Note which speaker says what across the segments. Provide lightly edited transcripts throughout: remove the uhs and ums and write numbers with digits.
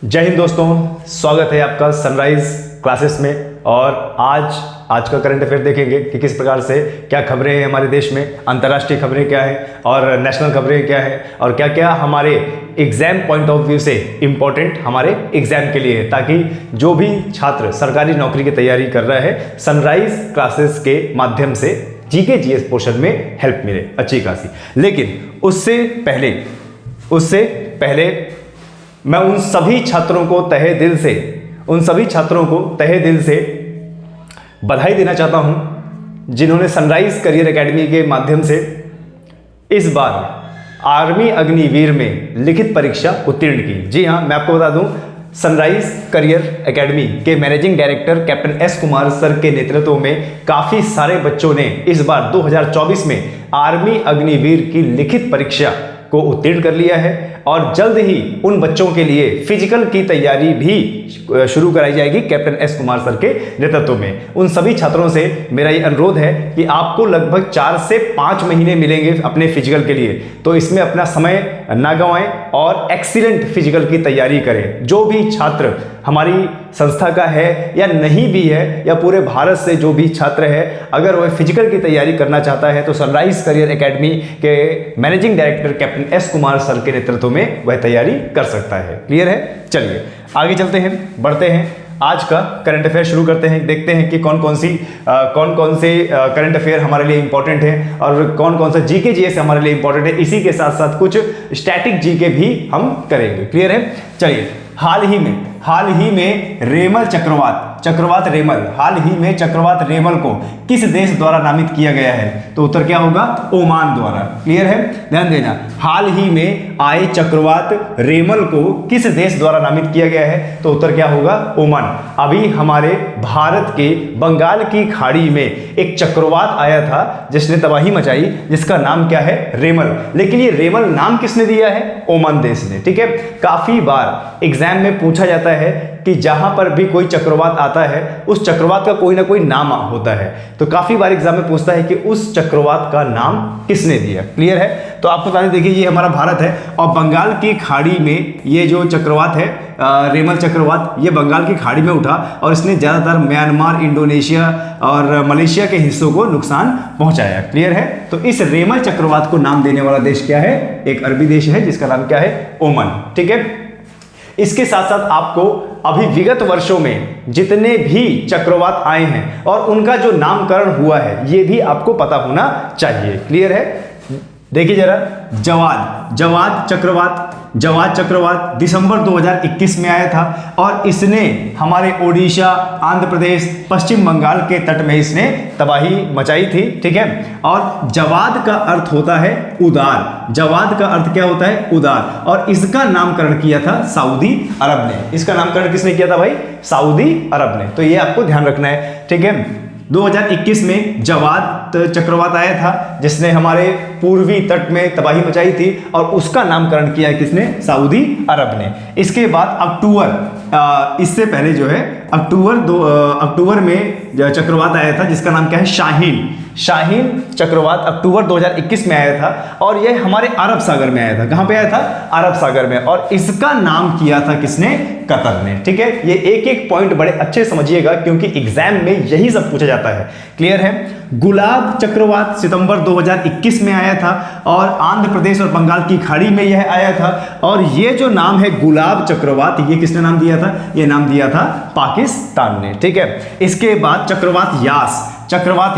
Speaker 1: जय हिंद दोस्तों, स्वागत है आपका सनराइज क्लासेस में। और आज का करंट अफेयर देखेंगे कि किस प्रकार से क्या खबरें हैं हमारे देश में, अंतर्राष्ट्रीय खबरें क्या हैं और नेशनल खबरें क्या हैं और क्या क्या हमारे एग्जाम पॉइंट ऑफ व्यू से इम्पोर्टेंट हमारे एग्जाम के लिए है, ताकि जो भी छात्र सरकारी नौकरी की तैयारी कर रहा है सनराइज क्लासेस के माध्यम से जीके जीएस पोर्शन में हेल्प मिले अच्छी खासी। लेकिन उससे पहले मैं उन सभी छात्रों को तहे दिल से बधाई देना चाहता हूं जिन्होंने सनराइज करियर एकेडमी के माध्यम से इस बार आर्मी अग्निवीर में लिखित परीक्षा उत्तीर्ण की। जी हां, मैं आपको बता दूं, सनराइज करियर एकेडमी के managing director captain S Kumar sir के नेतृत्व में काफ़ी सारे बच्चों ने इस बार 2024 में आर्मी अग्निवीर की लिखित परीक्षा को उत्तीर्ण कर लिया है और जल्द ही उन बच्चों के लिए फिजिकल की तैयारी भी शुरू कराई जाएगी कैप्टन एस कुमार सर के नेतृत्व में। उन सभी छात्रों से मेरा ये अनुरोध है कि आपको लगभग 4 से 5 महीने मिलेंगे अपने फिजिकल के लिए, तो इसमें अपना समय ना गंवाएं और एक्सीलेंट फिजिकल की तैयारी करें। जो भी छात्र हमारी संस्था का है या नहीं भी है, या पूरे भारत से जो भी छात्र है, अगर वह फिजिकल की तैयारी करना चाहता है तो सनराइज करियर एकेडमी के managing director captain S Kumar sir के नेतृत्व में वह तैयारी कर सकता है। क्लियर है? चलिए आगे चलते हैं, बढ़ते हैं, आज का करंट अफेयर शुरू करते हैं। देखते हैं कि कौन कौन से करंट अफेयर हमारे लिए इंपॉर्टेंट है और कौन कौन सा जीके जीएस हमारे लिए इंपॉर्टेंट है। इसी के साथ साथ कुछ स्टैटिक जीके भी हम करेंगे। क्लियर है? चलिए, हाल ही में रेमल चक्रवात रेमल को किस देश द्वारा नामित किया गया है? तो उत्तर क्या होगा? ओमान द्वारा। क्लियर है? ध्यान देना, हाल ही में आए चक्रवात रेमल को किस देश द्वारा नामित किया गया है? तो उत्तर क्या होगा? ओमान। अभी हमारे भारत के बंगाल की खाड़ी में एक चक्रवात आया था जिसने तबाही मचाई, जिसका नाम क्या है? रेमल। लेकिन ये रेमल नाम किसने दिया है? ओमान देश ने। ठीक है, काफी बार एग्जाम में पूछा जाता है कि जहां पर भी कोई चक्रवात आता है उस चक्रवात का कोई ना कोई नाम होता है, तो काफी बार एग्जाम में पूछता है कि उस चक्रवात का नाम किसने दिया। क्लियर है? तो आपको बता दें, देखिए ये हमारा भारत है और बंगाल की खाड़ी में ये जो चक्रवात है रेमल चक्रवात, ये बंगाल की खाड़ी में उठा और इसने ज्यादातर म्यांमार, इंडोनेशिया और मलेशिया के हिस्सों को नुकसान पहुंचाया। क्लियर है? तो इस रेमल चक्रवात को नाम देने वाला देश क्या है? एक अरबी देश है जिसका नाम क्या है? ओमान। ठीक है, इसके साथ साथ आपको अभी विगत वर्षों में जितने भी चक्रवात आए हैं और उनका जो नामकरण हुआ है ये भी आपको पता होना चाहिए। क्लियर है? देखिए जरा, जवाद चक्रवात दिसंबर 2021 में आया था और इसने हमारे ओडिशा, आंध्र प्रदेश, पश्चिम बंगाल के तट में इसने तबाही मचाई थी। ठीक है, और जवाद का अर्थ होता है उदार। जवाद का अर्थ क्या होता है? उदार। और इसका नामकरण किया था सऊदी अरब ने। इसका नामकरण किसने किया था भाई? सऊदी अरब ने। तो ये आपको ध्यान रखना है। ठीक है, 2021 में जवाद चक्रवात आया था जिसने हमारे पूर्वी तट में तबाही मचाई थी और उसका नामकरण किया है किसने? सऊदी अरब ने। इसके बाद इससे पहले जो है अक्टूबर में चक्रवात आया था जिसका नाम क्या है? शाहीन चक्रवात अक्टूबर 2021 में आया था और यह हमारे अरब सागर में आया था। कहां पे आया था? अरब सागर में। और इसका नाम किया था किसने? कतर ने। ठीक है, ये एक एक पॉइंट बड़े अच्छे समझिएगा क्योंकि एग्जाम में यही सब पूछा जाता है। क्लियर है? गुलाब चक्रवात सितंबर 2021 में आया था और आंध्र प्रदेश और बंगाल की खाड़ी में यह आया था। और ये जो नाम है गुलाब चक्रवात, ये किसने नाम दिया था? ये नाम दिया था पाकिस्तान ने। ठीक है, इसके बाद चक्रवात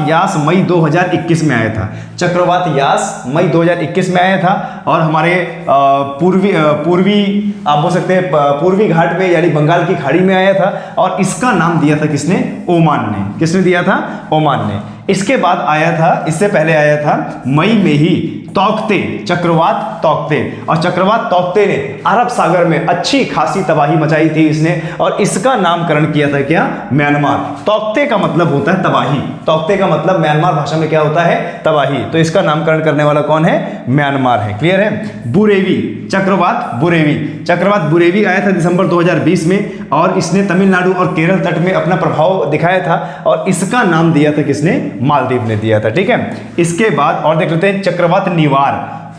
Speaker 1: यास मई 2021 में आया था। चक्रवात यास मई 2021 में आया था और हमारे पूर्वी आप बोल सकते हैं पूर्वी घाट में यानी बंगाल की खाड़ी में आया था और इसका नाम दिया था किसने? ओमान ने। किसने दिया था? ओमान ने। इसके बाद आया था, इससे पहले आया था मई में ही चक्रवात तौकते, और चक्रवात तौकते ने अरब सागर में अच्छी खासी तबाही मचाई थी इसने और इसका नामकरण किया था क्या? म्यांमार। तौकते का मतलब होता है तबाही। तौकते का मतलब म्यांमार भाषा में क्या होता है? तबाही। तो इसका नामकरण करने वाला कौन है? म्यांमार है। क्लियर है? चक्रवात बुरेवी आया था दिसंबर 2020 में और इसने तमिलनाडु और केरल तट में अपना प्रभाव दिखाया था और इसका नाम दिया था किसने? मालदीव ने दिया था। ठीक है, इसके बाद और देख लेते हैं चक्रवात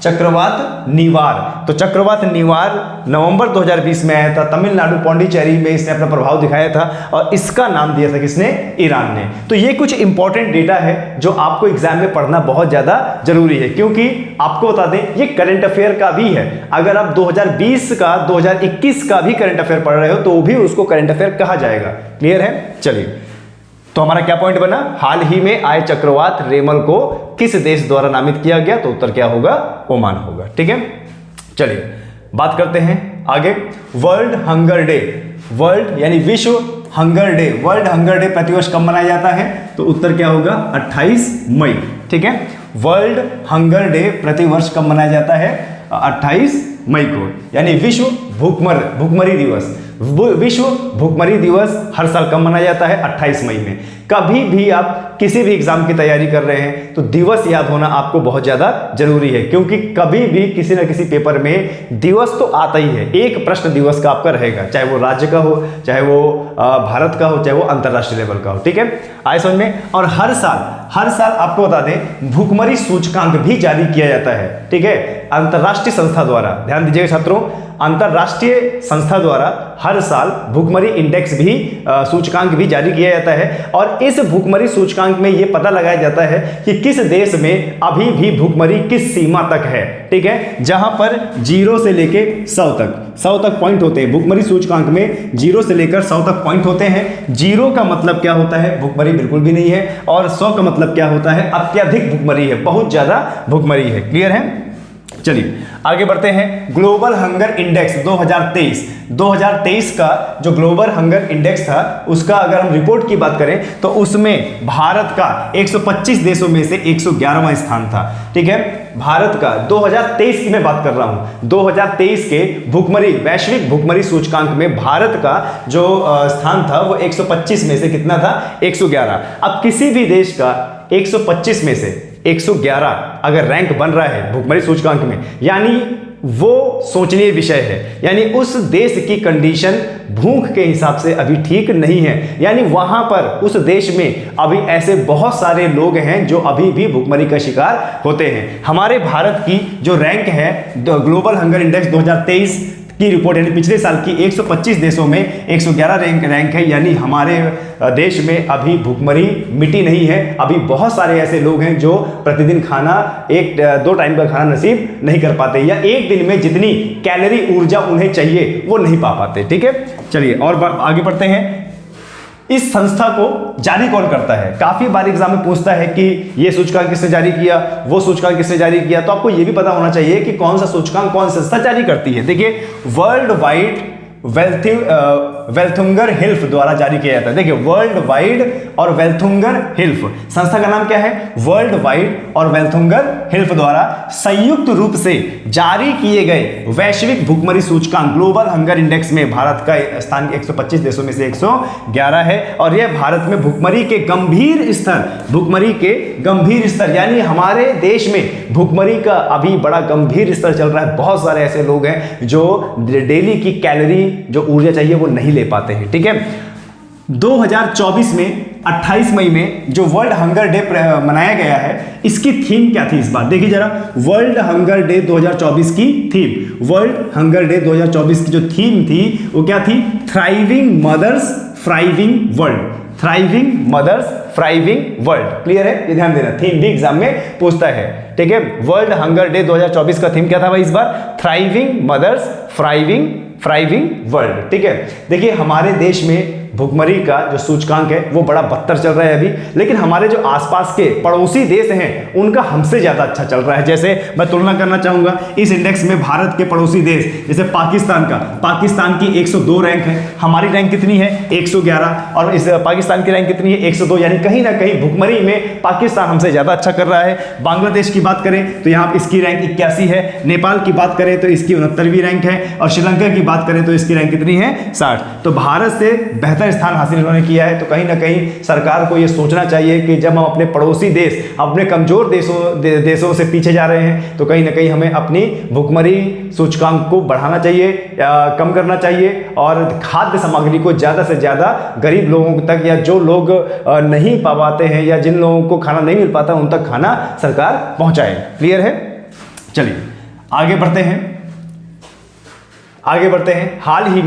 Speaker 1: चक्रवात निवार। तो चक्रवात निवार नवंबर 2020 में आया था, तमिलनाडु पौंडीचेरी में इसने अपना प्रभाव दिखाया था और इसका नाम दिया था किसने? ईरान ने। तो ये कुछ इंपॉर्टेंट डेटा है जो आपको एग्जाम में पढ़ना बहुत ज्यादा जरूरी है, क्योंकि आपको बता दें ये करंट अफेयर का भी है। अगर आप 2020 का 2021 का भी करंट अफेयर पढ़ रहे हो तो भी उसको करंट अफेयर कहा जाएगा। क्लियर है? चलिए, तो हमारा क्या पॉइंट बना? हाल ही में आए चक्रवात रेमल को किस देश द्वारा नामित किया गया? तो उत्तर क्या होगा? ओमान होगा। ठीक है, चलिए बात करते हैं आगे। वर्ल्ड हंगर डे, वर्ल्ड यानी विश्व hunger day, world hunger day प्रतिवर्ष कब मनाया जाता है? तो उत्तर क्या होगा? 28 मई। ठीक है, वर्ल्ड हंगर डे प्रतिवर्ष कब मनाया जाता है? 28 मई को, यानी विश्व भूखमरी दिवस। विश्व भूखमरी दिवस हर साल कब मनाया जाता है? 28 मई में। कभी भी आप किसी भी एग्जाम की तैयारी कर रहे हैं तो दिवस याद होना आपको बहुत ज्यादा जरूरी है, क्योंकि कभी भी किसी ना किसी पेपर में दिवस तो आता ही है। एक प्रश्न दिवस का आपका रहेगा, चाहे वो राज्य का हो, चाहे वो भारत का हो, चाहे वो अंतरराष्ट्रीय लेवल का हो। ठीक है, आए समझ में। और हर साल आपको बता दें भूखमरी सूचकांक भी जारी किया जाता है। ठीक है, अंतरराष्ट्रीय संस्था द्वारा, ध्यान दीजिएगा छात्रों, अंतरराष्ट्रीय संस्था द्वारा हर साल भूखमरी इंडेक्स भी सूचकांक भी जारी किया जाता है। और इस भूखमरी सूचकांक में यह पता लगाया जाता है कि किस देश में अभी भी भूखमरी किस सीमा तक है। ठीक है, जहां पर 0 से लेके 100 तक पॉइंट होते हैं। भूखमरी सूचकांक में 0 से लेकर 100 तक पॉइंट होते हैं। 0 का मतलब क्या होता है? भूखमरी बिल्कुल भी नहीं है। और 100 का मतलब क्या होता है? अत्यधिक भूखमरी है, बहुत ज्यादा भूखमरी है। क्लियर है? चलिए आगे बढ़ते हैं। ग्लोबल हंगर इंडेक्स 2023 का जो ग्लोबल हंगर इंडेक्स था उसका अगर हम रिपोर्ट की बात करें तो उसमें भारत का 125 देशों में से 111वां स्थान था। ठीक है, भारत का 2023 की मैं बात कर रहा हूं। 2023 के वैश्विक भूखमरी सूचकांक में भारत का जो स्थान था वो 125 में से कितना था? 111। अब किसी भी देश का 125 में से 111 अगर रैंक बन रहा है भूखमरी सूचकांक में, यानी वो सोचनीय विषय है। यानी उस देश की कंडीशन भूख के हिसाब से अभी ठीक नहीं है, यानी वहां पर उस देश में अभी ऐसे बहुत सारे लोग हैं जो अभी भी भूखमरी का शिकार होते हैं। हमारे भारत की जो रैंक है ग्लोबल हंगर इंडेक्स 2023 की रिपोर्ट, यानी पिछले साल की 125 देशों में 111 रैंक है, यानी हमारे देश में अभी भूखमरी मिटी नहीं है। अभी बहुत सारे ऐसे लोग हैं जो प्रतिदिन खाना 1-2 टाइम का खाना नसीब नहीं कर पाते, या एक दिन में जितनी कैलोरी ऊर्जा उन्हें चाहिए वो नहीं पा पाते। ठीक है, चलिए और आगे बढ़ते हैं। इस संस्था को जारी कौन करता है? काफी बार एग्जाम में पूछता है कि ये सूचकांक किसने जारी किया, वो सूचकांक किसने जारी किया। तो आपको ये भी पता होना चाहिए कि कौन सा सूचकांक कौन संस्था जारी करती है। देखिए, वर्ल्ड वाइड वेल्थुंगर हिल्फ द्वारा जारी किया जाता है। देखिए, वर्ल्ड वाइड और वेल्थुंगर हिल्फ संस्था का नाम क्या है? वर्ल्ड वाइड और वेल्थुंगर हिल्फ द्वारा संयुक्त रूप से जारी किए गए वैश्विक भूखमरी सूचकांक ग्लोबल हंगर इंडेक्स में भारत का स्थान 125 देशों में से 111 है। और यह भारत में भूखमरी के गंभीर स्तर यानी हमारे देश में भूखमरी का अभी बड़ा गंभीर स्तर चल रहा है। बहुत सारे ऐसे लोग हैं जो डेली की कैलोरी जो ऊर्जा चाहिए वो नहीं ले पाते हैं। ठीक है, 2024 में 28 मई में जो वर्ल्ड हंगर डे मनाया गया है, इसकी थीम क्या थी इस बार? देखिए जरा, वर्ल्ड हंगर डे 2024 की थीम, वर्ल्ड हंगर डे 2024 की जो थीम थी वो क्या थी? Thriving mothers thriving world, thriving mothers thriving world. Clear है? ये ध्यान देना, थीम भी एग्जाम में पूछता है। ठीक है, वर्ल्ड हंगर डे 2024 का थीम क्या था भाई इस बार? Thriving mothers thriving world. ठीक है, देखिए हमारे देश में भूखमरी का जो सूचकांक है वो बड़ा बदतर चल रहा है अभी, लेकिन हमारे जो आसपास के पड़ोसी देश हैं उनका हमसे ज्यादा अच्छा चल रहा है। जैसे मैं तुलना करना चाहूंगा इस इंडेक्स में भारत के पड़ोसी देश, जैसे पाकिस्तान की 102 रैंक है, हमारी रैंक कितनी है? 111, और इस पाकिस्तान की रैंक कितनी है? 102, यानी कहीं ना कहीं भूखमरी में पाकिस्तान हमसे ज्यादा अच्छा कर रहा है। बांग्लादेश की बात करें तो यहाँ इसकी रैंक 81 है, नेपाल की बात करें तो इसकी 69वीं रैंक है, और श्रीलंका की बात करें तो इसकी रैंक कितनी है? 60। तो भारत से बेहतर स्थान हासिल इन्होंने किया है। तो कहीं ना कहीं सरकार को यह सोचना चाहिए कि जब हम अपने पड़ोसी देश, अपने कमजोर देशों से पीछे जा रहे हैं तो कहीं ना कहीं हमें अपनी भूखमरी सूचकांक को बढ़ाना चाहिए या कम करना चाहिए, और खाद्य सामग्री को ज़्यादा से ज़्यादा गरीब लोगों तक, या जो लोग नहीं पा पाते हैं या जिन लोगों को खाना नहीं मिल पाता उन तक खाना सरकार पहुँचाए। क्लियर है? चलिए आगे बढ़ते हैं, आगे बढ़ते हैं। हाल ही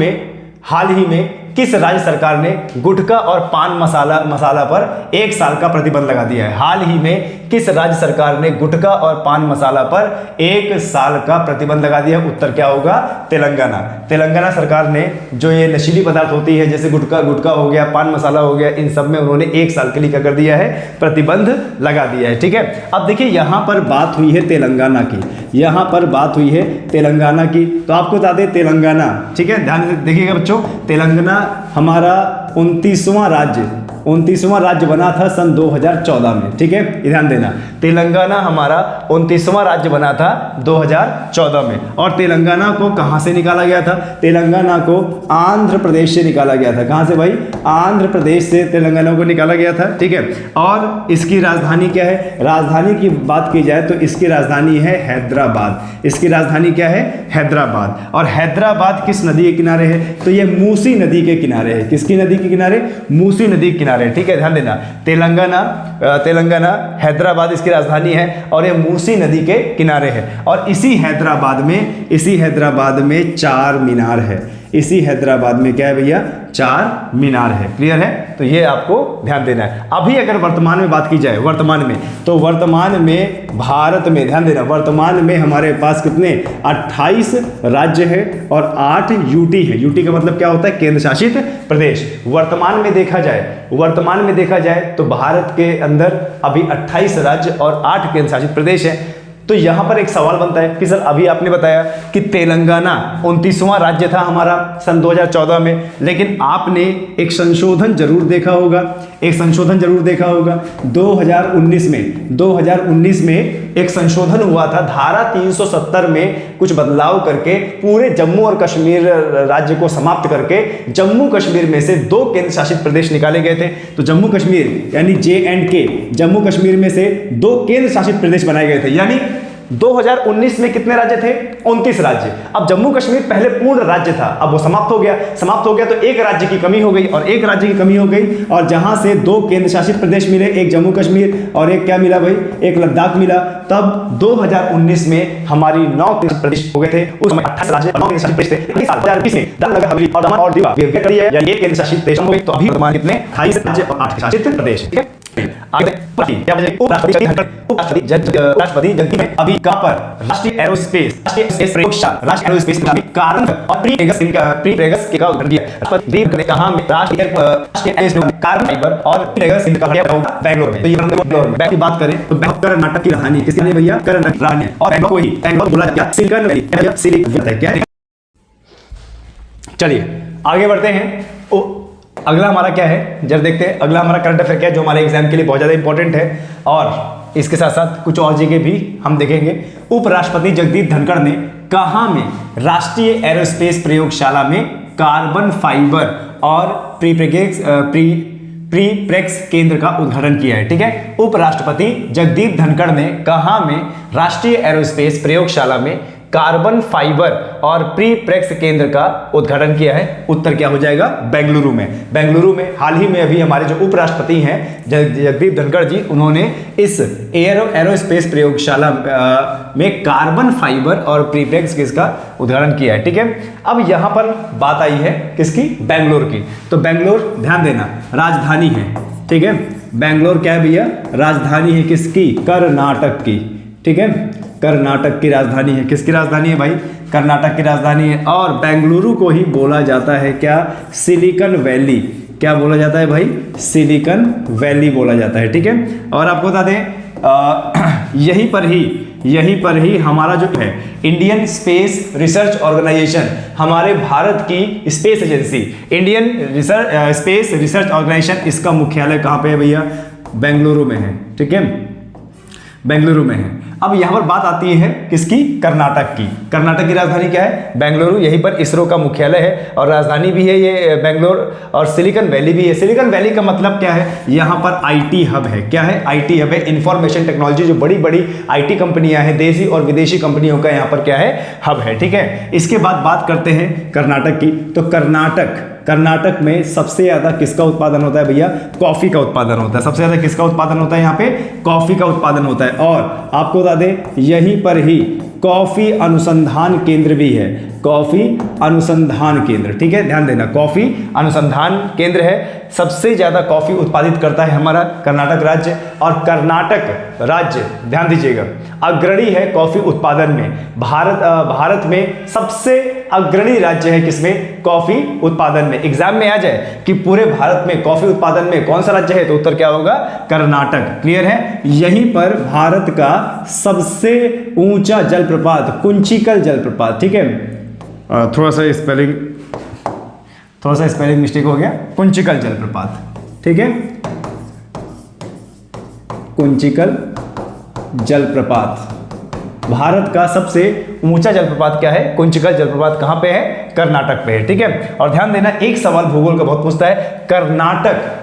Speaker 1: में किस राज्य सरकार ने गुटखा और पान मसाला पर 1 साल का प्रतिबंध लगा दिया है? हाल ही में किस राज्य सरकार ने गुटखा और पान मसाला पर 1 साल का प्रतिबंध लगा दिया? उत्तर क्या होगा? तेलंगाना। तेलंगाना सरकार ने जो ये नशीली पदार्थ होती है जैसे गुटखा हो गया, पान मसाला हो गया, इन सब में उन्होंने 1 साल के लिए क्या कर दिया है? प्रतिबंध लगा दिया है। ठीक है, अब देखिए यहाँ पर बात हुई है तेलंगाना की, यहाँ पर बात हुई है तेलंगाना की, तो आपको बता दें तेलंगाना, ठीक है, ध्यान से देखिएगा बच्चों, तेलंगाना हमारा 29वां राज्य बना था सन 2014 में। ठीक है, ध्यान देना, तेलंगाना हमारा 29वां राज्य बना था 2014 में। और तेलंगाना को कहां से निकाला गया था? तेलंगाना को आंध्र प्रदेश से निकाला गया था। कहां से भाई? आंध्र प्रदेश से तेलंगाना को निकाला गया था। ठीक है, और इसकी राजधानी क्या है? राजधानी की बात की जाए तो इसकी राजधानी है हैदराबाद। इसकी राजधानी क्या है? हैदराबाद। और हैदराबाद किस नदी के किनारे है? तो ये मूसी नदी के किनारे है। किसकी नदी के किनारे? मूसी नदी के किनारे। ठीक है, ध्यान देना, तेलंगाना हैदराबाद इसकी राजधानी है और ये मूसी नदी के किनारे है। और इसी हैदराबाद में 4 मीनार है। इसी हैदराबाद में क्या है भैया? 4 मीनार है। क्लियर है? तो ये आपको ध्यान देना है। अभी अगर वर्तमान में बात की जाए, वर्तमान में, तो वर्तमान में भारत में, ध्यान देना, वर्तमान में हमारे पास कितने? 28 राज्य है और 8 यूटी है। यूटी का मतलब क्या होता है? केंद्र शासित प्रदेश। वर्तमान में देखा जाए तो भारत के अंदर अभी 28 राज्य और 8 केंद्र शासित प्रदेश है। तो यहां पर एक सवाल बनता है कि सर अभी आपने बताया कि तेलंगाना 29वां राज्य था हमारा सन 2014 में, लेकिन आपने एक संशोधन जरूर देखा होगा, 2019 में एक संशोधन हुआ था, धारा 370 में कुछ बदलाव करके पूरे जम्मू और कश्मीर राज्य को समाप्त करके जम्मू कश्मीर में से 2 केंद्र शासित प्रदेश निकाले गए थे। तो जम्मू कश्मीर यानी JNK, जम्मू कश्मीर में से 2 केंद्र शासित प्रदेश बनाए गए थे। यानी 2019 में कितने राज्य थे? 29 राज्य। अब जम्मू कश्मीर पहले पूर्ण राज्य था, अब वो समाप्त हो गया तो एक राज्य की कमी हो गई और जहां से 2 केंद्र शासित प्रदेश मिले, एक जम्मू कश्मीर और एक क्या मिला भाई? एक लद्दाख मिला। तब 2019 में हमारी 9 केंद्र प्रदेश हो गए थे। उस समय 28 राज्य 9 केंद्र शासित प्रदेश थे। 2020 में दादरा नगर हवेली और दमन और दीवा ये कर दिया, यानी 1 केंद्र शासित प्रदेश हो गए। तो अभी वर्तमान कितने? 28 राज्य और 8 शासित प्रदेश। ठीक है, उपराष्ट्रपति जगदीप में अभी कहां पर? राष्ट्रीय एरोस्पेस प्रयोगशाला, राष्ट्रीय एरोस्पेस कारण और प्री प्रेगस के का उद्घाटन किया। राष्ट्रपति ने कहा में राष्ट्रीय कार्बन फाइबर और प्री प्रेगस का होगा बेंगलुरु में। तो ये बेंगलुरु में की बात करें तो कर्नाटक की राजधानी किसकी है भैया? कर्नाटक राजधानी। और बेंगलुरु को ही बेंगलुरु बोला जाता है सिलिकॉन वैली, सिलिकॉन क्या है? चलिए आगे बढ़ते हैं। अगला हमारा क्या है जरा देखते हैं। अगला हमारा करंट अफेयर क्या है जो हमारे एग्जाम के लिए बहुत ज़्यादा इंपॉर्टेंट है और इसके साथ साथ कुछ और चीजें भी हम देखेंगे। उपराष्ट्रपति जगदीप धनखड़ ने कहाँ में राष्ट्रीय एरोस्पेस प्रयोगशाला में कार्बन फाइबर और प्रीप्रेक्स केंद्र का उद्घाटन किया है। ठीक है, उपराष्ट्रपति जगदीप धनखड़ ने कहाँ में राष्ट्रीय एरोस्पेस प्रयोगशाला में कार्बन फाइबर और प्रीप्रेक्स केंद्र का उद्घाटन किया है? उत्तर क्या हो जाएगा? बेंगलुरु में। बेंगलुरु में हाल ही में अभी हमारे जो उपराष्ट्रपति हैं जगदीप धनखड़ जी, उन्होंने इस एरोस्पेस प्रयोगशाला में कार्बन फाइबर और प्रीप्रेक्स का उद्घाटन किया है। ठीक है, अब यहां पर बात आई है किसकी? बेंगलोर की। तो बेंगलोर ध्यान देना राजधानी है। ठीक है, बेंगलोर क्या है भैया? राजधानी है किसकी? कर्नाटक की। ठीक है, कर्नाटक की राजधानी है। किसकी राजधानी है भाई? कर्नाटक की राजधानी है। और बेंगलुरु को ही बोला जाता है क्या? Silicon valley. क्या बोला जाता है भाई? सिलिकॉन वैली बोला जाता है। ठीक है, और आपको बता दें यहीं पर ही हमारा जो है इंडियन स्पेस रिसर्च ऑर्गेनाइजेशन, हमारे भारत की space agency Indian space research organisation, इसका मुख्यालय कहाँ पे है भैया? बेंगलुरु में है। ठीक है, बेंगलुरु में है। अब यहां पर बात आती है किसकी? कर्नाटक की। कर्नाटक की राजधानी क्या है? बेंगलुरु। यहीं पर इसरो का मुख्यालय है और राजधानी भी है ये बेंगलोर, और सिलिकॉन वैली भी है। सिलिकॉन वैली का मतलब क्या है? यहां पर आईटी हब है। क्या है? आईटी हब है, इंफॉर्मेशन टेक्नोलॉजी, जो बड़ी बड़ी आईटी कंपनियां हैं, देशी और विदेशी कंपनियों का यहां पर क्या है? हब है। ठीक है, इसके बाद बात करते हैं कर्नाटक की। तो कर्नाटक में सबसे ज़्यादा किसका उत्पादन होता है भैया? कॉफ़ी का उत्पादन होता है। सबसे ज़्यादा किसका उत्पादन होता है यहाँ पे? कॉफ़ी का उत्पादन होता है। और आपको बता दें यहीं पर ही कॉफ़ी अनुसंधान केंद्र भी है, कॉफ़ी अनुसंधान केंद्र, ठीक है, ध्यान देना, कॉफ़ी अनुसंधान केंद्र है। सबसे ज़्यादा कॉफ़ी उत्पादित करता है हमारा कर्नाटक राज्य, और कर्नाटक राज्य ध्यान दीजिएगा अग्रणी है कॉफ़ी उत्पादन में। भारत में सबसे अग्रणी राज्य है किसमें? कॉफ़ी उत्पादन में। एग्जाम में आ जाए कि पूरे भारत में कॉफ़ी उत्पादन में कौन सा राज्य है, तो उत्तर क्या होगा? कर्नाटक। क्लियर है? यहीं पर भारत का सबसे ऊंचा जलप्रपात कुंचिकल जलप्रपात, ठीक है, थोड़ा सा स्पेलिंग मिस्टेक हो गया, कुंचिकल जलप्रपात, ठीक है, कुंचिकल जलप्रपात। भारत का सबसे ऊंचा जलप्रपात क्या है? कुंचिकल जलप्रपात। कहां पे है? कर्नाटक पे है, ठीक है। और ध्यान देना, एक सवाल भूगोल का बहुत पूछता है, कर्नाटक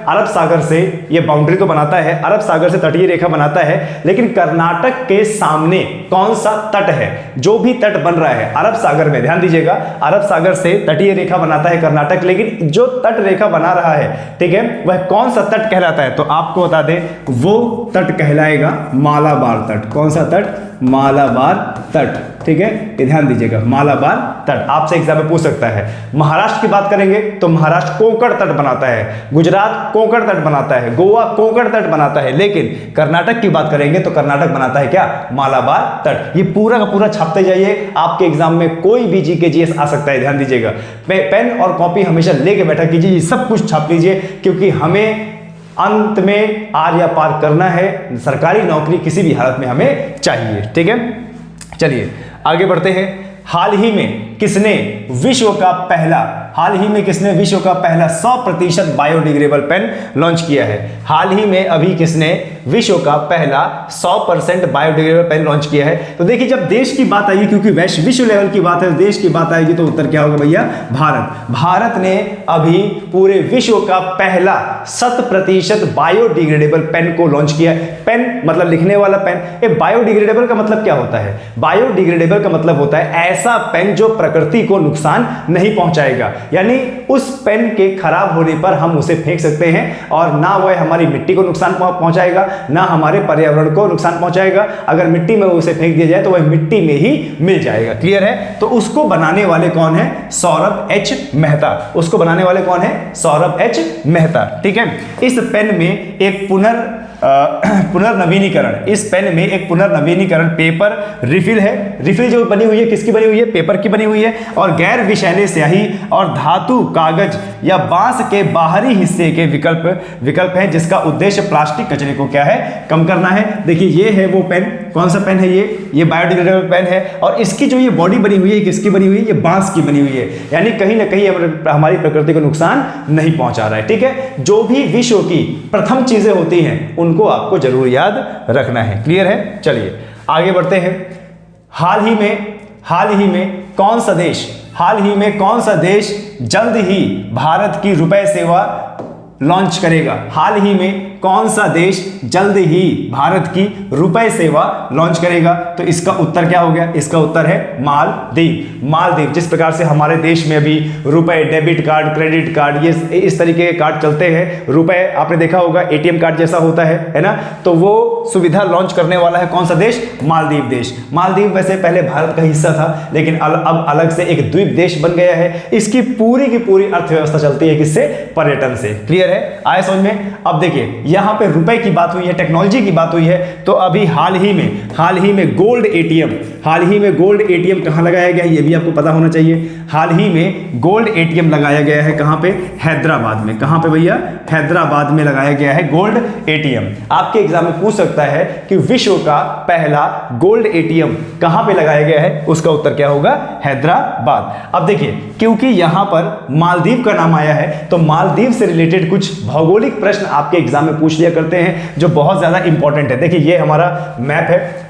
Speaker 1: अरब सागर से ये बाउंड्री तो बनाता है, अरब सागर से तटीय रेखा बनाता है, लेकिन कर्नाटक के सामने कौन सा तट है? जो भी तट बन रहा है अरब सागर में, ध्यान दीजिएगा, अरब सागर से तटीय रेखा बनाता है कर्नाटक, लेकिन जो तट रेखा बना रहा है, ठीक है, वह कौन सा तट कहलाता है? तो आपको बता दें वो तट कहलाएगा मालाबार तट। कौन सा तट? मालाबार तट, ठीक है, ये ध्यान दीजिएगा, मालाबार तट आपसे एग्जाम में पूछ सकता है। महाराष्ट्र की बात करेंगे तो महाराष्ट्र कोंकण तट बनाता है, गुजरात कोंकण तट बनाता है, गोवा कोंकण तट बनाता है, लेकिन कर्नाटक की बात करेंगे तो कर्नाटक बनाता है क्या? मालाबार तट। ये पूरा का पूरा छापते जाइए, आपके एग्जाम में कोई भी जीके जीएस आ सकता है, ध्यान दीजिएगा। पेन और कॉपी हमेशा लेके बैठा कीजिए, ये सब कुछ छाप लीजिए, क्योंकि हमें अंत में आर या पार करना है, सरकारी नौकरी किसी भी हालत में हमें चाहिए, ठीक है। चलिए आगे बढ़ते हैं। हाल ही में किसने विश्व का पहला 100% बायोडिग्रेडेबल पेन लॉन्च किया है? हाल ही में अभी किसने विश्व का पहला 100% बायोडिग्रेडेबल पेन लॉन्च किया है? तो देखिए, जब देश की बात आएगी, क्योंकि विश्व लेवल की बात है, देश की बात आएगी, तो उत्तर क्या होगा भैया? भारत ने अभी पूरे विश्व का पहला 100% बायोडिग्रेडेबल पेन को लॉन्च किया है। पेन मतलब लिखने वाला पेन। ये बायोडिग्रेडेबल का मतलब क्या होता है? बायोडिग्रेडेबल का मतलब होता है ऐसा पेन जो प्रकृति को नुकसान नहीं पहुंचाएगा, यानी उस पेन के खराब होने पर हम उसे फेंक सकते हैं, और ना वह हमारी मिट्टी को नुकसान पहुंचाएगा, ना हमारे पर्यावरण को नुकसान पहुंचाएगा। अगर मिट्टी में उसे फेंक दिया जाए तो वह मिट्टी में ही मिल जाएगा। क्लियर है? तो उसको बनाने वाले कौन है? सौरभ एच मेहता। उसको बनाने वाले कौन है? सौरभ एच मेहता, ठीक है। इस पेन में एक पुनर्नवीनीकरण, इस पेन में एक पुनर्नवीनीकरण पेपर रिफिल है। रिफिल जो बनी हुई है किसकी बनी हुई है? पेपर की बनी हुई है, और गैर विषैले स्याही और धातु, कागज या बांस के बाहरी हिस्से के विकल्प है, जिसका उद्देश्य प्लास्टिक कचरे को क्या है? कम करना है। देखिए ये है वो पेन। कौन सा पेन है ये बायोडिग्रेडेबल पेन है, और इसकी जो ये बॉडी बनी हुई है किसकी बनी हुई है? ये बांस की बनी हुई है, यानी कहीं ना कहीं हमारी प्रकृति को नुकसान नहीं पहुंचा रहा है, ठीक है। जो भी विश्व की प्रथम चीजें होती हैं उनको आपको जरूर याद रखना है। क्लियर है? चलिए आगे बढ़ते हैं। हाल ही में कौन सा देश जल्द ही भारत की रुपए सेवा लॉन्च करेगा? हाल ही में कौन सा देश जल्द ही भारत की रुपए सेवा लॉन्च करेगा? तो इसका उत्तर क्या हो गया? इसका उत्तर है मालदीव। जिस प्रकार से हमारे देश में अभी रुपए, डेबिट कार्ड, क्रेडिट कार्ड, ये इस तरीके के कार्ड चलते हैं। रुपए आपने देखा होगा एटीएम कार्ड जैसा होता है ना, तो वो सुविधा लॉन्च करने वाला है कौन सा देश? मालदीव देश। मालदीव वैसे पहले भारत का हिस्सा था, लेकिन अब अलग से एक द्वीप देश बन गया है। इसकी पूरी की पूरी अर्थव्यवस्था चलती है किससे? पर्यटन से। क्लियर है? आए समझ में? अब देखिए यहां पे रुपए की बात हुई है, टेक्नोलॉजी की बात हुई है, तो अभी हाल ही में गोल्ड एटीएम कहां लगाया गया है ये भी आपको पता होना चाहिए। हाल ही में गोल्ड एटीएम लगाया गया है कहां पे? हैदराबाद में। कहां पे भैया? हैदराबाद में लगाया गया है गोल्ड एटीएम। आपके एग्जाम में पूछ सकता है कि विश्व का पहला गोल्ड एटीएम कहां पे लगाया गया है? उसका उत्तर क्या होगा? हैदराबाद। अब देखिए, क्योंकि यहां पर मालदीव का नाम आया है, तो मालदीव से रिलेटेड कुछ भौगोलिक प्रश्न आपके एग्जाम में पूछ लिया करते हैं, जो बहुत ज्यादा इंपॉर्टेंट है। देखिए ये हमारा मैप है,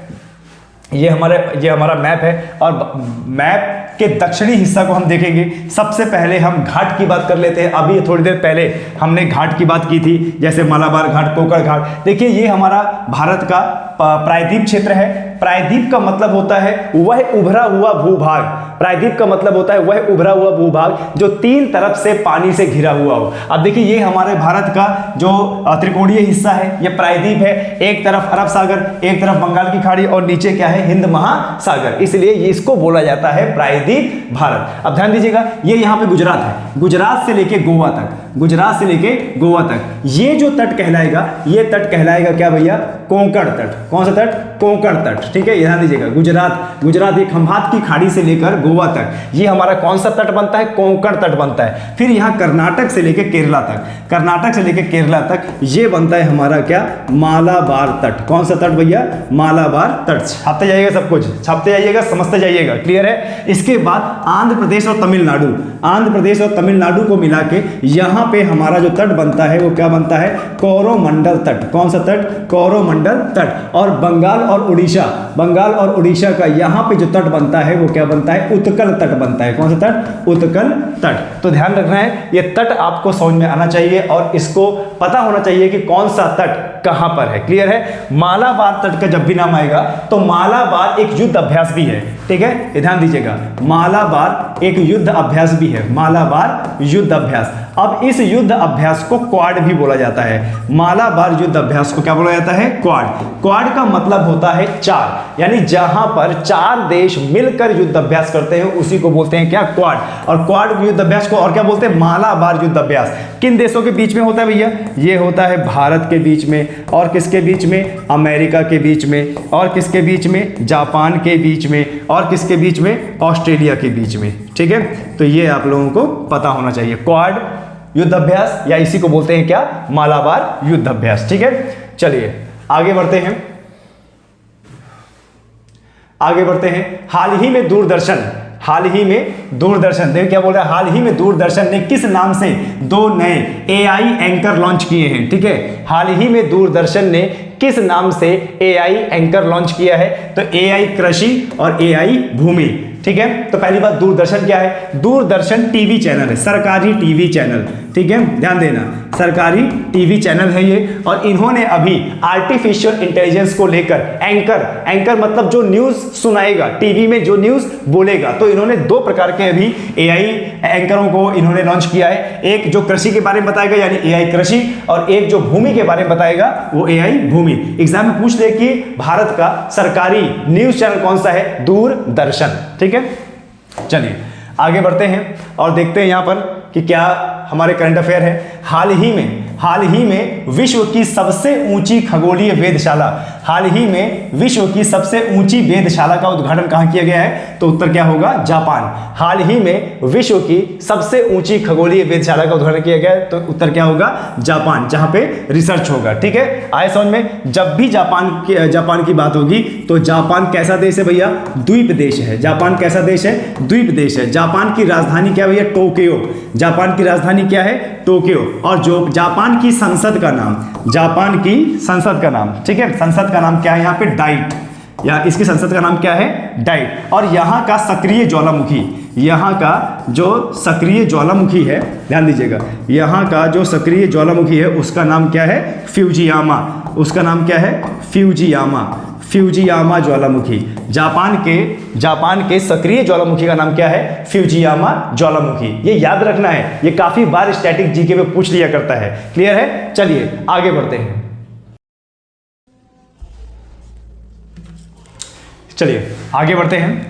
Speaker 1: ये हमारा मैप है, और मैप के दक्षिणी हिस्सा को हम देखेंगे। सबसे पहले हम घाट की बात कर लेते हैं। अभी थोड़ी देर पहले हमने घाट की बात की थी, जैसे मालाबार घाट, कोकण घाट। देखिए ये हमारा भारत का प्रायद्वीप क्षेत्र है। प्रायद्वीप का मतलब होता है वह उभरा हुआ भूभाग प्रायद्वीप का मतलब होता है वह उभरा हुआ भूभाग जो 3 तरफ से पानी से घिरा हुआ हो। अब देखिए ये हमारे भारत का जो त्रिकोणीय हिस्सा है ये प्रायद्वीप है, एक तरफ अरब सागर, एक तरफ बंगाल की खाड़ी और नीचे क्या है, हिंद महासागर, इसलिए ये इसको बोला जाता है प्रायद्वीप भारत। अब ध्यान दीजिएगा ये यहाँ पे गुजरात है, गुजरात से लेके गोवा तक, गुजरात से लेके गोवा तक ये जो तट कहलाएगा, ये तट कहलाएगा क्या भैया, कोंकण तट। कौन सा तट, कोंकण तट, ठीक है, ध्यान दीजिएगा गुजरात ये खंभात की खाड़ी से लेकर गोवा तक ये हमारा कौन सा तट बनता है, कोंकण तट बनता है। फिर यहाँ कर्नाटक से लेकर केरला तक, कर्नाटक से लेकर केरला तक ये बनता है हमारा क्या, मालाबार तट। कौन सा तट भैया, मालाबार तट। छापते जाइएगा सब कुछ, छापते जाइएगा, समझते जाइएगा, क्लियर है। इसके बाद आंध्र प्रदेश और तमिलनाडु, आंध्र प्रदेश और तमिलनाडु को मिला के यहाँ पे हमारा जो तट बनता है वो क्या बनता है, कोरोमंडल तट। कौन सा तट, कोरोमंडल तट। और बंगाल और उड़ीसा, बंगाल और उड़ीसा का यहाँ पे जो तट बनता है वो क्या बनता है, उत्कल तट बनता है। कौन सा तट, उत्कल तट। तो ध्यान रखना है ये तट आपको समझ में आना चाहिए और इसको पता होना चाहिए कि कौन सा तट कहां पर है, क्लियर है। मालाबार तट का जब भी नाम आएगा तो मालाबार एक युद्ध अभ्यास भी है, ठीक है, ये ध्यान दीजिएगा, मालाबार एक युद्ध अभ्यास भी है, मालाबार युद्ध अभ्यास। अब इस युद्ध अभ्यास को क्वाड भी बोला जाता है, मालाबार युद्ध अभ्यास को क्या बोला जाता है, क्वाड। क्वाड का मतलब होता है 4, यानी जहां पर 4 देश मिलकर युद्ध अभ्यास करते हैं उसी को बोलते हैं क्या, क्वाड। और क्वाड युद्ध अभ्यास को और क्या बोलते हैं, मालाबार युद्ध अभ्यास। किन देशों के बीच में होता है भैया, ये होता है भारत के बीच में, और किसके बीच में, अमेरिका के बीच में, और किसके बीच में, जापान के बीच में, और किसके बीच में, ऑस्ट्रेलिया के बीच में, ठीक है। तो ये आप लोगों को पता होना चाहिए, क्वाड युद्ध अभ्यास या इसी को बोलते हैं क्या, मालाबार युद्ध अभ्यास, ठीक है। चलिए आगे बढ़ते हैं, आगे बढ़ते हैं। हाल ही में दूरदर्शन, हाल ही में दूरदर्शन, देखिए क्या बोल रहा है, हाल ही में दूरदर्शन ने किस नाम से 2 नए AI एंकर लॉन्च किए हैं, ठीक है। हाल ही में दूरदर्शन ने किस नाम से AI एंकर लॉन्च किया है, तो AI कृषि और AI भूमि, ठीक है। तो पहली बात दूरदर्शन क्या है, दूरदर्शन टीवी चैनल है, सरकारी टीवी चैनल, ठीक है, ध्यान देना, सरकारी टीवी चैनल है ये। और इन्होंने अभी आर्टिफिशियल इंटेलिजेंस को लेकर एंकर मतलब जो न्यूज सुनाएगा, टीवी में जो न्यूज बोलेगा, तो इन्होंने 2 प्रकार के अभी AI एंकरों को इन्होंने लॉन्च किया है। एक जो कृषि के बारे में बताएगा यानी AI कृषि, और एक जो भूमि के बारे में बताएगा वो AI भूमि। एग्जाम में पूछ ले कि भारत का सरकारी न्यूज चैनल कौन सा है, दूरदर्शन, ठीक है। चलिए आगे बढ़ते हैं और देखते हैं यहां पर कि क्या हमारे करंट अफेयर है। हाल ही में विश्व की सबसे ऊंची खगोलीय वेधशाला, हाल ही में विश्व की सबसे ऊंची वेधशाला का उद्घाटन कहां किया गया है, तो उत्तर क्या होगा, जापान। हाल ही में विश्व की सबसे ऊंची खगोलीय वेधशाला का उद्घाटन किया गया है, तो उत्तर क्या होगा, जापान, जहां पे रिसर्च होगा, ठीक है। आए समझ में, जब भी जापान की बात होगी तो जापान कैसा देश है भैया, द्वीप देश है। जापान कैसा देश है, द्वीप देश है। जापान की राजधानी क्या भैया, टोक्यो। जापान की राजधानी क्या है, टोक्यो। और जो जापान की संसद का नाम, जापान की संसद का नाम, ठीक है, संसद का नाम क्या है यहाँ पे, डाइट, या इसकी संसद का नाम क्या है, डाइट। और यहाँ का सक्रिय ज्वालामुखी, यहाँ का जो सक्रिय ज्वालामुखी है, ध्यान दीजिएगा, यहाँ का जो सक्रिय ज्वालामुखी है उसका नाम क्या है, फ्यूजियामा। उसका नाम क्या है, फ्यूजियामा, फ्यूजियामा ज्वालामुखी। जापान के सक्रिय ज्वालामुखी का नाम क्या है, फ्यूजियामा ज्वालामुखी। ये याद रखना है, ये काफी बार स्टैटिक जीके में पूछ लिया करता है, क्लियर है। चलिए आगे बढ़ते हैं, चलिए आगे बढ़ते हैं।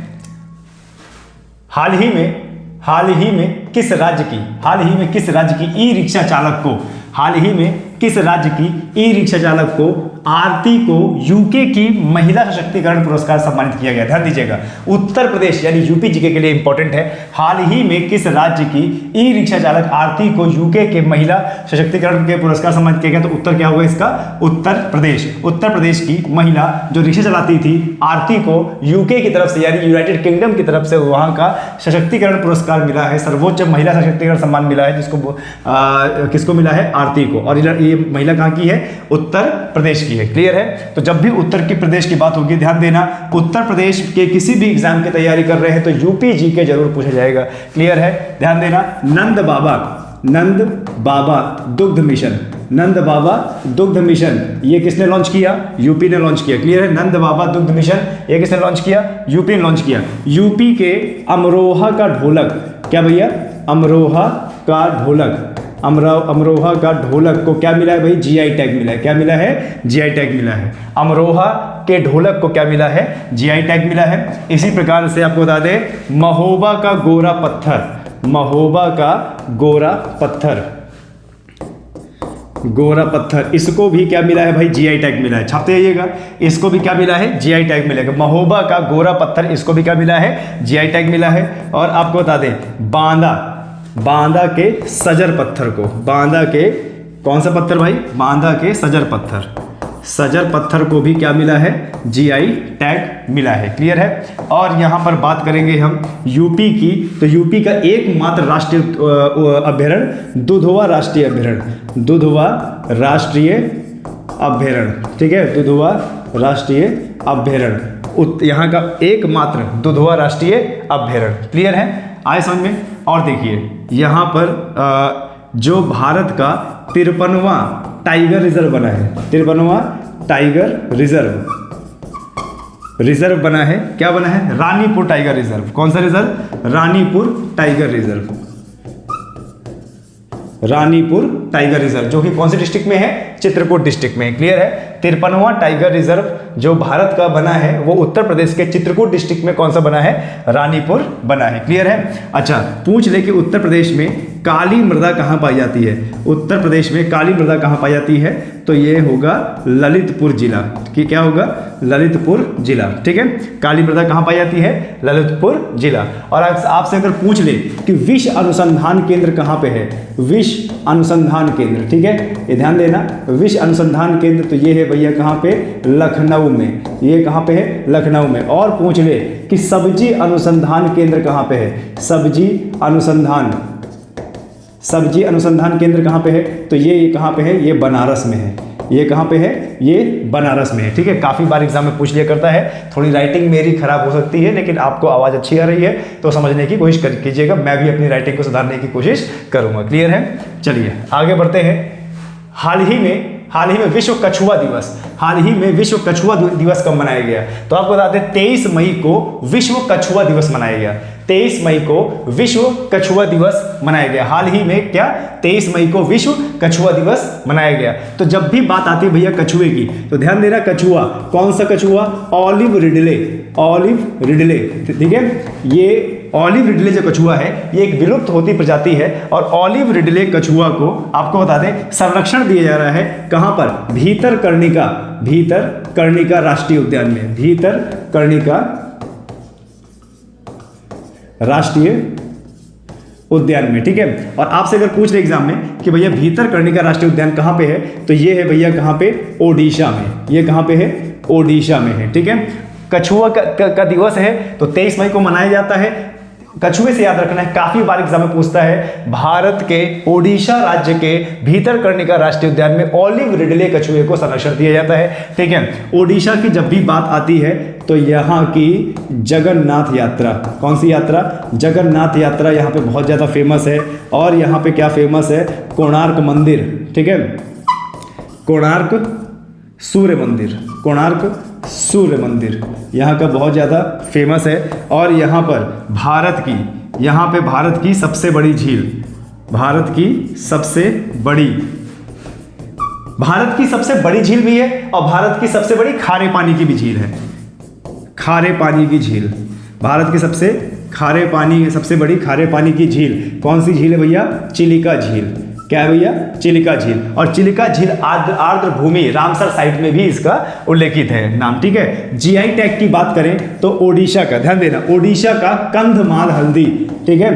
Speaker 1: हाल ही में किस राज्य की ई रिक्शा चालक को, हाल ही में किस राज्य की ई रिक्शा चालक को आरती को यूके की महिला सशक्तिकरण पुरस्कार सम्मानित किया गया। ध्यान दीजिएगा, उत्तर प्रदेश यानी यूपी जीके के लिए इंपॉर्टेंट है। हाल ही में किस राज्य की ई रिक्शा चालक आरती को यूके के महिला सशक्तिकरण के पुरस्कार सम्मानित किया गया, तो उत्तर क्या होगा इसका, उत्तर प्रदेश। उत्तर प्रदेश की महिला जो रिक्शा चलाती थी आरती को यूके की तरफ से यानी यूनाइटेड किंगडम की तरफ से वहां का सशक्तिकरण पुरस्कार मिला है, सर्वोच्च महिला सशक्तिकरण सम्मान मिला है, जिसको किसको मिला है, आरती को। और ये महिला कहाँ की है, उत्तर प्रदेश की है, क्लियर है। तो जब भी उत्तर की प्रदेश की बात होगी ध्यान देना, उत्तर प्रदेश के किसी भी एग्जाम की तैयारी कर रहे हैं तो यूपी जीके जरूर पूछा जाएगा, क्लियर है, ध्यान देना। नंद बाबा दुग्ध मिशन, नंद बाबा दुग्ध मिशन ये किसने लॉन्च किया? यूपी ने लॉन्च किया। क्लियर है? नंद बाबा दुग्ध मिशन ये किसने लॉन्च किया? यूपी ने लॉन्च किया। यूपी के अमरोहा का ढोलक, क्या भैया? अमरोहा का ढोलक, अमरोहा का ढोलक को क्या मिला है भाई? जीआई टैग मिला है। क्या मिला है? जीआई टैग मिला है। अमरोहा के ढोलक को क्या मिला है? जीआई टैग मिला है। इसी प्रकार से आपको बता दें महोबा का गोरा पत्थर, महोबा का गोरा पत्थर, गोरा पत्थर इसको भी क्या मिला है भाई? जीआई टैग मिला है। छापते जाइएगा, इसको भी क्या मिला है? जीआई टैग मिलेगा। महोबा का गोरा पत्थर इसको भी क्या मिला है? जीआई टैग मिला है। और आपको बता दें बांदा, बांदा के सजर पत्थर को, बांदा के कौन सा पत्थर भाई? बांदा के सजर पत्थर, सजर पत्थर को भी क्या मिला है? जीआई टैग मिला है। क्लियर है? और यहाँ पर बात करेंगे हम यूपी की, तो यूपी का एकमात्र राष्ट्रीय अभ्यारण्य दुधवा राष्ट्रीय अभ्यारण्य, दुधवा राष्ट्रीय अभ्यारण्य, ठीक है? दुधवा राष्ट्रीय अभ्यारण्य यहाँ का एकमात्र दुधवा राष्ट्रीय अभ्यारण्य। क्लियर है? आए समझ में? और देखिए यहाँ पर जो भारत का 53वां टाइगर रिजर्व बना है, 53वां टाइगर रिजर्व बना है। क्या बना है? Ranipur tiger reserve. कौन सा reserve? Ranipur tiger reserve, Ranipur tiger reserve, जो कि कौन से डिस्ट्रिक्ट में है? चित्रकूट डिस्ट्रिक्ट में। क्लियर है? 53वां टाइगर रिजर्व जो भारत का बना है वो उत्तर प्रदेश के चित्रकूट डिस्ट्रिक्ट में कौन सा बना है? रानीपुर बना है। क्लियर है? अच्छा, पूछ ले कि उत्तर प्रदेश में काली मृदा कहाँ पाई जाती है? उत्तर प्रदेश में काली मृदा कहाँ पाई जाती है? तो ये होगा ललितपुर जिला। कि क्या होगा? ललितपुर जिला। ठीक है? काली मृदा कहाँ पाई जाती है? ललितपुर जिला। और आपसे अगर पूछ ले कि विश्व अनुसंधान केंद्र कहाँ पे है? विश्व अनुसंधान केंद्र, ठीक है, ये ध्यान देना, विश्व अनुसंधान केंद्र तो ये है भैया कहाँ पे? लखनऊ में। ये कहाँ पे है? लखनऊ में। और पूछ ले कि सब्जी अनुसंधान केंद्र कहाँ पे है? सब्जी अनुसंधान केंद्र कहाँ पे है? तो ये कहाँ पे है? ये बनारस में है। ये कहाँ पे है? ये बनारस में है। ठीक है? काफ़ी बार एग्जाम में पूछ लिया करता है। थोड़ी राइटिंग मेरी खराब हो सकती है, लेकिन आपको आवाज़ अच्छी आ रही है तो समझने की कोशिश कीजिएगा। मैं भी अपनी राइटिंग को सुधारने की कोशिश करूँगा। क्लियर है? चलिए आगे बढ़ते हैं। हाल ही में विश्व कछुआ दिवस, हाल ही में विश्व कछुआ दिवस कब मनाया गया? तो आपको बता दें 23 मई को विश्व कछुआ दिवस मनाया गया। 23 मई को विश्व कछुआ दिवस मनाया गया। हाल ही में क्या? 23 मई को विश्व कछुआ दिवस मनाया गया। तो जब भी बात आती है भैया कछुए की, तो ध्यान देना कछुआ, कौन सा कछुआ? Olive Ridley, olive Ridley. ठीक है? ये ऑलिव रिडले जो कछुआ है ये एक विलुप्त होती प्रजाति है, और ऑलिव रिडले कछुआ को आपको बता दें संरक्षण दिया जा रहा है कहां पर? भीतरकनिका राष्ट्रीय उद्यान में, भीतरकनिका राष्ट्रीय उद्यान में। ठीक है? और आपसे अगर पूछ रहे एग्जाम में कि भैया भीतरकनिका राष्ट्रीय उद्यान कहां पे है, तो ये है भैया कहां पे? ओडिशा में। ये कहां पे है? ओडिशा में है। ठीक है? कछुआ का दिवस है तो 23 मई को मनाया जाता है। कछुए से याद रखना है, काफी बार एग्जाम में पूछता है, भारत के ओडिशा राज्य के भीतरकनिका राष्ट्रीय उद्यान में ऑलिव रिडले कछुए को संरक्षण दिया जाता है। ठीक है? ओडिशा की जब भी बात आती है तो यहाँ की जगन्नाथ यात्रा, कौन सी यात्रा? जगन्नाथ यात्रा यहाँ पे बहुत ज्यादा फेमस है। और यहाँ पे क्या फेमस है? कोणार्क मंदिर। ठीक है? कोणार्क सूर्य मंदिर, कोणार्क सूर्य मंदिर यहाँ का बहुत ज़्यादा फेमस है। और यहाँ पर भारत की सबसे बड़ी झील, भारत की सबसे बड़ी झील भी है, और भारत की सबसे बड़ी खारे पानी की भी झील है। खारे पानी की झील, भारत की सबसे बड़ी खारे पानी की झील कौन सी झील है भैया? चिलिका झील। क्या है भैया? चिलिका झील। और चिलिका झील आर्द्र भूमि रामसर साइट में भी इसका उल्लेखित है नाम। ठीक है? जीआई टैग की बात करें तो ओडिशा का, ध्यान देना, ओडिशा का कंधमाल हल्दी, ठीक है,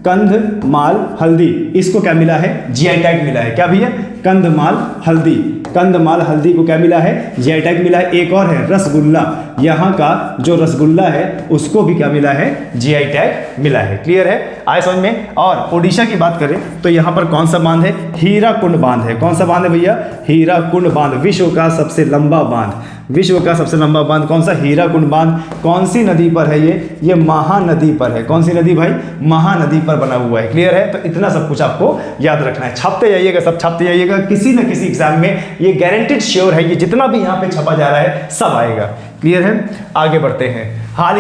Speaker 1: कंधमाल हल्दी, इसको क्या मिला है? जीआई टैग मिला है। क्या भैया? कंधमाल हल्दी, कंधमाल हल्दी को क्या मिला है? जीआई टैग मिला है। एक और है रसगुल्ला, यहाँ का जो रसगुल्ला है उसको भी क्या मिला है? जीआई टैग मिला है। क्लियर है? आए समझ में? और ओडिशा की बात करें तो यहाँ पर कौन सा बांध है? हीराकुंड बांध है। कौन सा बांध है भैया? हीराकुंड बांध, विश्व का सबसे लंबा बांध, विश्व का सबसे लंबा बांध कौन सा? हीराकुंड बांध कौन सी नदी पर है? ये महानदी पर है। कौन सी नदी भाई? महानदी पर बना हुआ है। क्लियर है? तो इतना सब कुछ आपको याद रखना है। छापते जाइएगा, सब छापते जाइएगा, किसी न किसी एग्जाम में ये गारंटेड श्योर है, ये जितना भी यहाँ पे छपा जा रहा है सब आएगा। क्लियर है? आगे बढ़ते हैं। हाल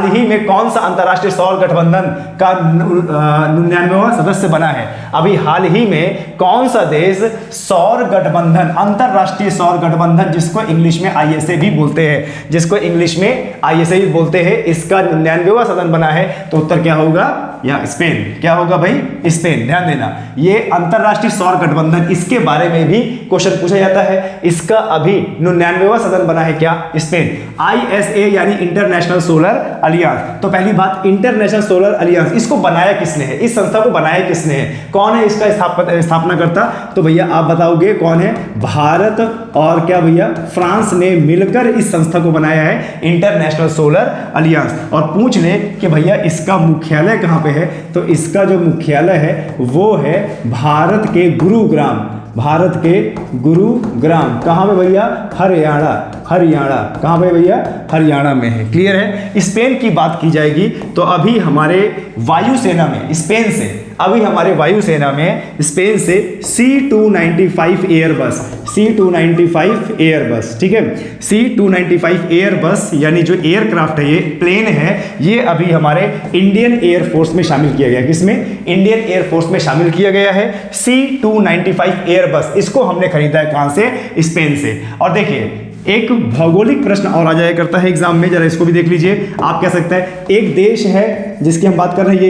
Speaker 1: ही में कौन सा अंतर्राष्ट्रीय सौर गठबंधन का 99वां सदस्य बना है? अभी हाल ही में कौन सा देश सौर गठबंधन, अंतर्राष्ट्रीय सौर गठबंधन, जिसको इंग्लिश में ISA भी बोलते हैं, इसका 99वां सदन बना है? तो उत्तर क्या होगा? या स्पेन। क्या होगा भाई? स्पेन। ध्यान देना, ये अंतर्राष्ट्रीय सौर गठबंधन, इसके बारे में भी क्वेश्चन पूछा जाता है। इसका अभी 99वां सदन बना है क्या? स्पेन। ISA यानी इंटरनेशनल सोलर अलियांस। तो पहली बात, इंटरनेशनल सोलर अलियांस, इसको बनाया किसने है? इस संस्था को बनाया किसने है? कौन है इसका स्थापना करता? तो भैया आप बताओगे कौन है? भारत और क्या भैया? फ्रांस ने मिलकर इस संस्था को बनाया है, इंटरनेशनल सोलर अलियांस। और पूछ ले कि भैया इसका मुख्यालय कहां पे है? तो इसका जो मुख्यालय है वो है भारत के गुरुग्राम। कहां पे भैया? हरियाणा। कहां पे भैया? हरियाणा में है। क्लियर है? स्पेन की बात की जाएगी तो अभी हमारे वायुसेना में स्पेन से C-295 एयरबस, ठीक है, C-295 एयरबस यानी जो एयरक्राफ्ट है, ये प्लेन है, ये अभी हमारे इंडियन एयरफोर्स में शामिल किया गया। किसमें? इंडियन एयरफोर्स में शामिल किया गया है C-295 एयरबस। इसको हमने खरीदा है कहां से? स्पेन से। और देखिए एक भौगोलिक प्रश्न और आ जाया करता है एग्जाम में, जरा इसको भी देख लीजिए। आप कह सकते हैं एक देश है जिसकी हम बात कर रहे हैं,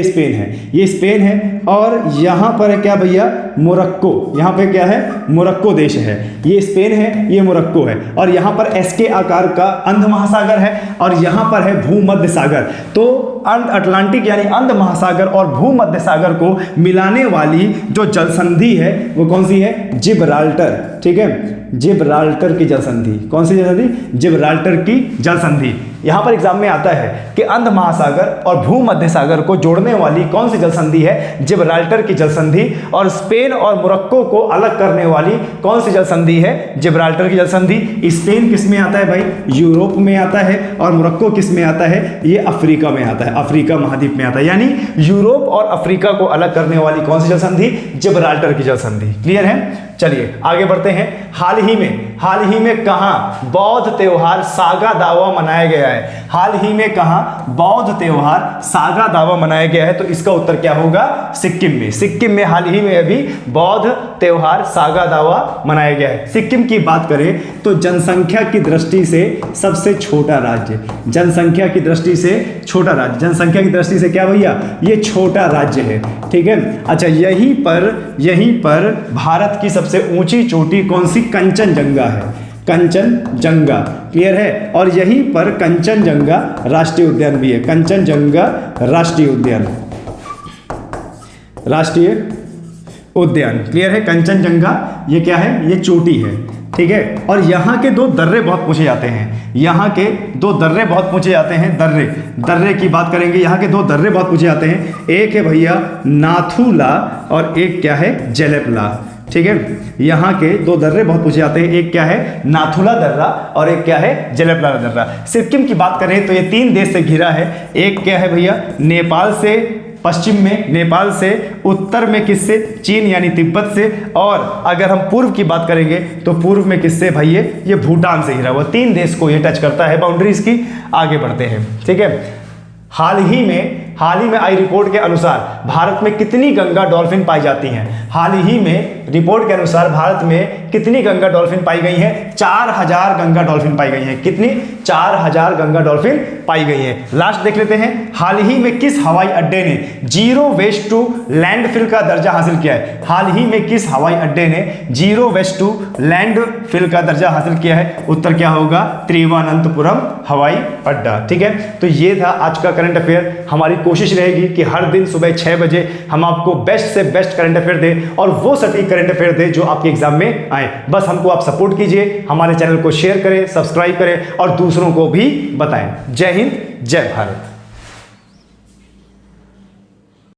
Speaker 1: ये स्पेन है और यहां पर है क्या भैया? मोरक्को। यहां पे क्या है? मोरक्को देश है। ये स्पेन है, ये मोरक्को है, और यहां पर SK आकार का अंध महासागर है और यहां पर है भूमध्य सागर। तो अटलांटिक यानी अंध महासागर और भूमध्य सागर को मिलाने वाली जो जलसंधि है वो कौन सी है? जिब्राल्टर। ठीक है, जिब्राल्टर की जलसंधि। कौन सी जलसंधि? जिब्राल्टर की जलसंधि। यहां पर एग्जाम में आता है कि अंध महासागर और भूमध्य सागर को जोड़ने वाली कौन सी जलसंधि है? जिब्राल्टर की जलसंधि। और स्पेन और मोरक्को को अलग करने वाली कौन सी जलसंधि है? जिब्राल्टर की जलसंधि। स्पेन किस में आता है भाई? यूरोप में आता है। और मोरक्को किस में आता है? ये अफ्रीका में आता है, अफ्रीका महाद्वीप में आता है। यानी यूरोप और अफ्रीका को अलग करने वाली कौन सी जलसंधि? जिब्राल्टर की जलसंधि। क्लियर है? चलिए आगे बढ़ते हैं। हाल ही में कहां बौद्ध त्योहार सागा दावा मनाया गया है? हाल ही में कहां बौद्ध त्योहार सागा दावा मनाया गया है? तो इसका उत्तर क्या होगा? सिक्किम में हाल ही में अभी बौद्ध त्योहार सागा दावा मनाया गया है। सिक्किम की बात करें तो जनसंख्या की दृष्टि से सबसे छोटा राज्य, जनसंख्या की दृष्टि से छोटा राज्य, जनसंख्या की दृष्टि से क्या भैया? ये छोटा राज्य है। ठीक है, अच्छा यहीं पर भारत की सबसे ऊंची चोटी कौन सी? कंचनजंगा है, कंचनजंगा। क्लियर है? और यहीं पर कंचनजंगा राष्ट्रीय उद्यान भी है, कंचनजंगा राष्ट्रीय उद्यान। क्लियर है? कंचनजंगा ये क्या है? ये चोटी है। ठीक है, और यहाँ के दो दर्रे बहुत पूछे जाते हैं, दर्रे की बात करेंगे। यहाँ के दो दर्रे बहुत पूछे जाते हैं, एक है भैया नाथुला और एक क्या है? जेलेपला। ठीक है, यहाँ के दो दर्रे बहुत पूछे जाते हैं, एक क्या है? नाथुला दर्रा और एक क्या है? जेलेपला दर्रा। सिक्किम की बात करें तो ये 3 देश से घिरा है। एक क्या है भैया? नेपाल से पश्चिम में, नेपाल से, उत्तर में किससे? चीन यानी तिब्बत से, और अगर हम पूर्व की बात करेंगे तो पूर्व में किससे भाई? ये भूटान से घिरा हुआ। 3 देश को ये टच करता है बाउंड्रीज की। आगे बढ़ते हैं। ठीक है, हाल ही में आई रिपोर्ट के अनुसार भारत में कितनी गंगा डॉल्फिन पाई जाती हैं? हाल ही में रिपोर्ट के अनुसार भारत में कितनी गंगा डॉल्फिन पाई गई हैं? 4000 गंगा डॉल्फिन पाई गई हैं। कितनी? 4000 गंगा डॉल्फिन पाई गई हैं। लास्ट देख लेते हैं, हाल ही में किस हवाई अड्डे ने जीरो वेस्ट टू लैंडफिल का दर्जा हासिल किया है? हाल ही में किस हवाई अड्डे ने जीरो वेस्ट टू लैंडफिल का दर्जा हासिल किया है? उत्तर क्या होगा? त्रिवनंतपुरम हवाई अड्डा। ठीक है, तो ये था आज का करंट अफेयर। हमारी कोशिश रहेगी कि हर दिन सुबह 6 बजे हम आपको बेस्ट से बेस्ट करंट अफेयर दें और वो सटीक करंट अफेयर दें जो आपके एग्जाम में आए। बस हमको आप सपोर्ट कीजिए, हमारे चैनल को शेयर करें, सब्सक्राइब करें और दूसरों को भी बताएं। जय हिंद, जय भारत।